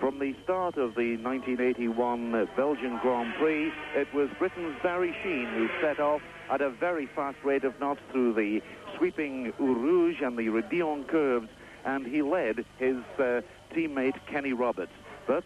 From the start of the 1981 Belgian Grand Prix, it was Britain's Barry Sheene who set off at a very fast rate of knots through the sweeping Eau Rouge and the Redillon curves, and he led his teammate Kenny Roberts. But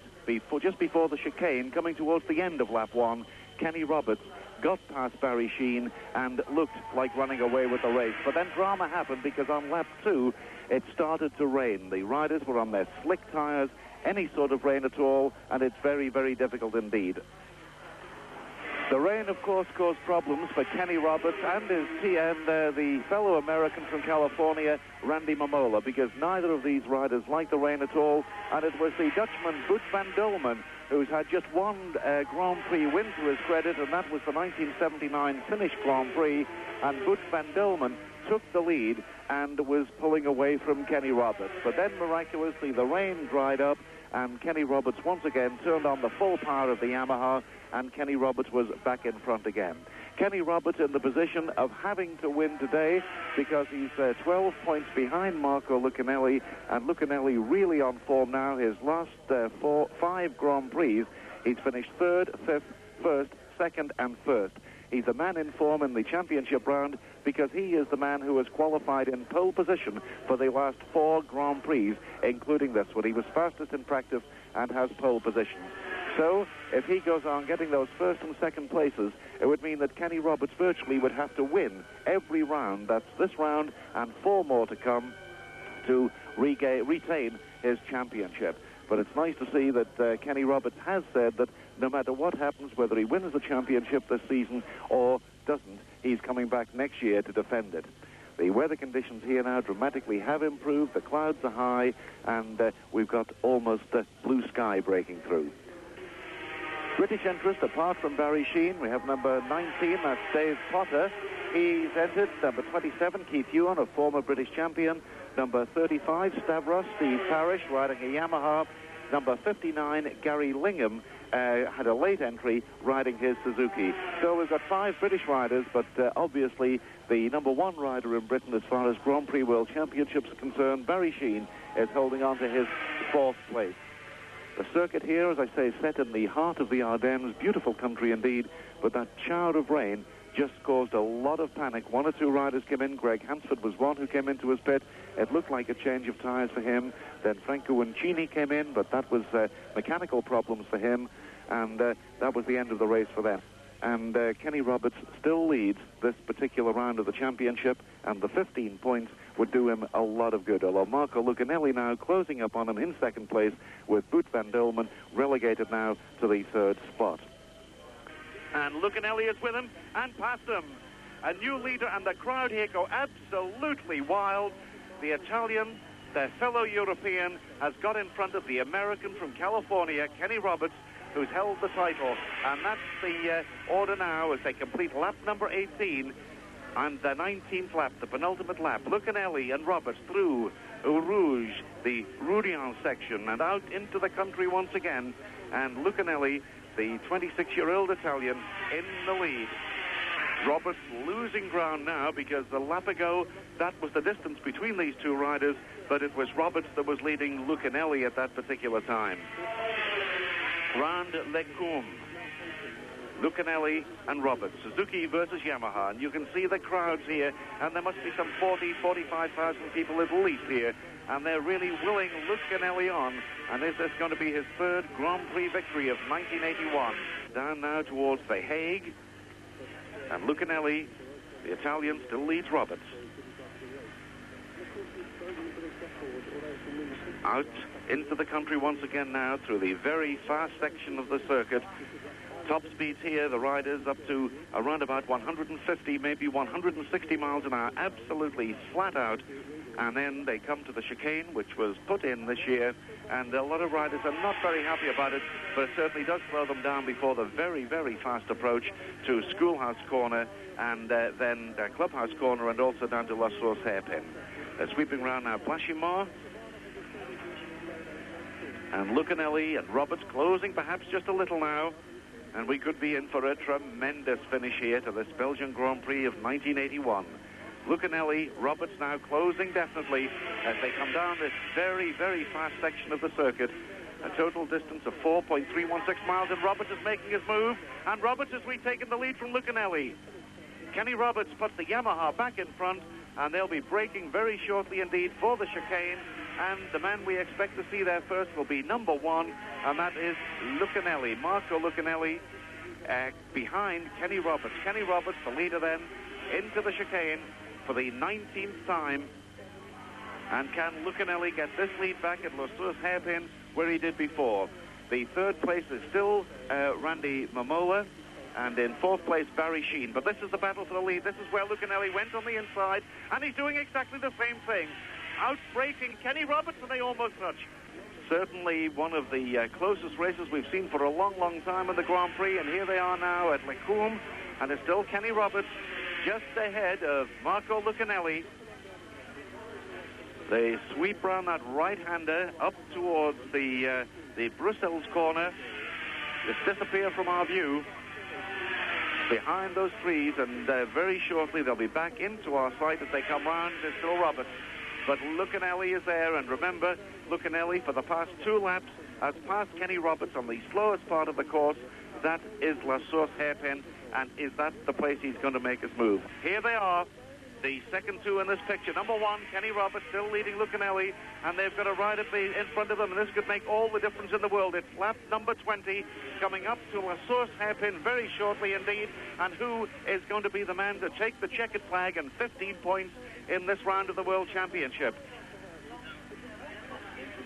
just before the chicane, coming towards the end of lap 1, Kenny Roberts got past Barry Sheene and looked like running away with the race. But then drama happened, because on lap 2, it started to rain. The riders were on their slick tires, any sort of rain at all, and it's very, very difficult indeed. The rain, of course, caused problems for Kenny Roberts and his the fellow American from California, Randy Mamola, because neither of these riders liked the rain at all, and it was the Dutchman Boet van Dolman, who's had just one Grand Prix win to his credit, and that was the 1979 Finnish Grand Prix, and Boet van Dolman took the lead and was pulling away from Kenny Roberts. But then, miraculously, the rain dried up, and Kenny Roberts once again turned on the full power of the Yamaha, and Kenny Roberts was back in front again. Kenny Roberts in the position of having to win today, because he's 12 points behind Marco Lucanelli, and Lucanelli really on form now. His last 5 Grand Prix, he's finished 3rd, 5th, 1st, 2nd, and 1st. He's a man in form in the championship round, because he is the man who has qualified in pole position for the last 4 Grand Prix, including this one. He was fastest in practice and has pole position. So, if he goes on getting those 1st and 2nd places, it would mean that Kenny Roberts virtually would have to win every round. That's this round and 4 more to come to retain his championship. But it's nice to see that Kenny Roberts has said that no matter what happens, whether he wins the championship this season or doesn't, he's coming back next year to defend it. The weather conditions here now dramatically have improved. The clouds are high, and we've got almost blue sky breaking through. British interest, apart from Barry Sheene, we have number 19, that's Dave Potter. He's entered. Number 27, Keith Ewan, a former British champion. Number 35, Stavros, Steve Parrish, riding a Yamaha. Number 59, Gary Lingham, had a late entry riding his Suzuki. So we've got 5 British riders, but obviously the number 1 rider in Britain as far as Grand Prix World Championships are concerned, Barry Sheene, is holding on to his 4th place. The circuit here, as I say, is set in the heart of the Ardennes, beautiful country indeed, but that shower of rain just caused a lot of panic. 1 or 2 riders came in. Greg Hansford was one who came into his pit. It looked like a change of tyres for him. Then Franco Uncini came in, but that was mechanical problems for him, and that was the end of the race for them. And Kenny Roberts still leads this particular round of the championship, and the 15 points would do him a lot of good. Although Marco Lucanelli now closing up on him in 2nd place, with Boet van Dolman relegated now to the 3rd spot. And Lucanelli is with him and past him. A new leader, and the crowd here go absolutely wild. The Italian, their fellow European, has got in front of the American from California, Kenny Roberts, who's held the title. And that's the order now as they complete lap number 18 and the 19th lap, the penultimate lap. Lucanelli and Roberts through Eau Rouge, the Roudillon section, and out into the country once again. And Lucanelli, the 26-year-old Italian, in the lead. Roberts losing ground now, because a lap ago that was the distance between these 2 riders, but it was Roberts that was leading Lucanelli at that particular time. Grand Lecum, Lucanelli and Roberts, Suzuki versus Yamaha, and you can see the crowds here, and there must be some 45,000 people at least here, and they're really willing Lucanelli on, and this is going to be his 3rd Grand Prix victory of 1981. Down now towards The Hague, and Lucanelli, the Italian, still leads Roberts. Out into the country once again now through the very fast section of the circuit. Top speeds here, the riders up to around about 150, maybe 160 miles an hour, absolutely flat out. And then they come to the chicane, which was put in this year, and a lot of riders are not very happy about it, but it certainly does slow them down before the very, very fast approach to Schoolhouse Corner, and then Clubhouse Corner, and also down to La Source Hairpin. They're sweeping around now Plachimont, and Lucanelli and Roberts closing perhaps just a little now, and we could be in for a tremendous finish here to this Belgian Grand Prix of 1981. Lucanelli, Roberts now closing definitely as they come down this very, very fast section of the circuit. A total distance of 4.316 miles, and Roberts is making his move, and Roberts has retaken the lead from Lucanelli. Kenny Roberts puts the Yamaha back in front, and they'll be braking very shortly indeed for the chicane, and the man we expect to see there first will be number 1, and that is Lucanelli, Marco Lucanelli, behind Kenny Roberts. Kenny Roberts, the leader then, into the chicane for the 19th time. And can Lucanelli get this lead back at La Source hairpin where he did before? The third place is still Randy Mamola, and in fourth place Barry Sheen. But this is the battle for the lead. This is where Lucanelli went on the inside, and he's doing exactly the same thing. Out-braking Kenny Roberts, and they almost touch. Certainly one of the closest races we've seen for a long, long time in the Grand Prix, and here they are now at Lecombe, and it's still Kenny Roberts just ahead of Marco Lucanelli. They sweep round that right-hander up towards the Brussels corner. Just disappear from our view behind those trees, and very shortly they'll be back into our sight as they come round. There's still Roberts, but Lucanelli is there, and remember, Lucanelli for the past 2 laps has passed Kenny Roberts on the slowest part of the course. That is La Source hairpin, and is that the place he's going to make his move? Here they are, the second 2 in this picture. Number 1, Kenny Roberts, still leading Lucanelli, and they've got a rider in front of them, and this could make all the difference in the world. It's lap number 20, coming up to La Source hairpin very shortly indeed, and who is going to be the man to take the checkered flag and 15 points in this round of the World Championship?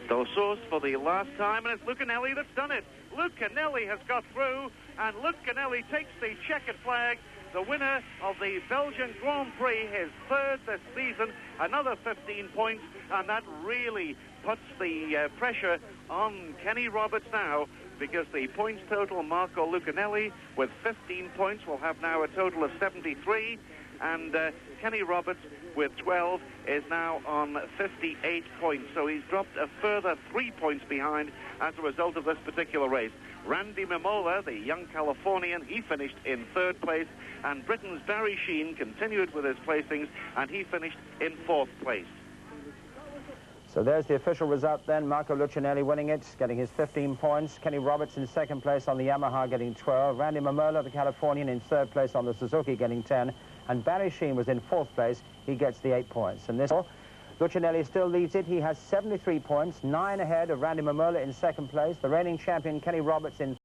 La Source for the last time, and it's Lucanelli that's done it. Lucanelli has got through, and Lucanelli takes the checkered flag. The winner of the Belgian Grand Prix, his third this season, another 15 points, and that really puts the pressure on Kenny Roberts now, because the points total, Marco Lucanelli with 15 points will have now a total of 73, and Kenny Roberts with 12 is now on 58 points, so he's dropped a further 3 points behind as a result of this particular race. Randy Mamola, the young Californian, he finished in 3rd place, and Britain's Barry Sheen continued with his placings, and he finished in 4th place. So there's the official result then. Marco Lucanelli winning it, getting his 15 points. Kenny Roberts in 2nd place on the Yamaha, getting 12. Randy Mamola, the Californian, in 3rd place on the Suzuki, getting 10. And Barry Sheen was in 4th place. He gets the 8 points. And this, Lucanelli still leads it. He has 73 points, 9 ahead of Randy Mamola in 2nd place. The reigning champion, Kenny Roberts, in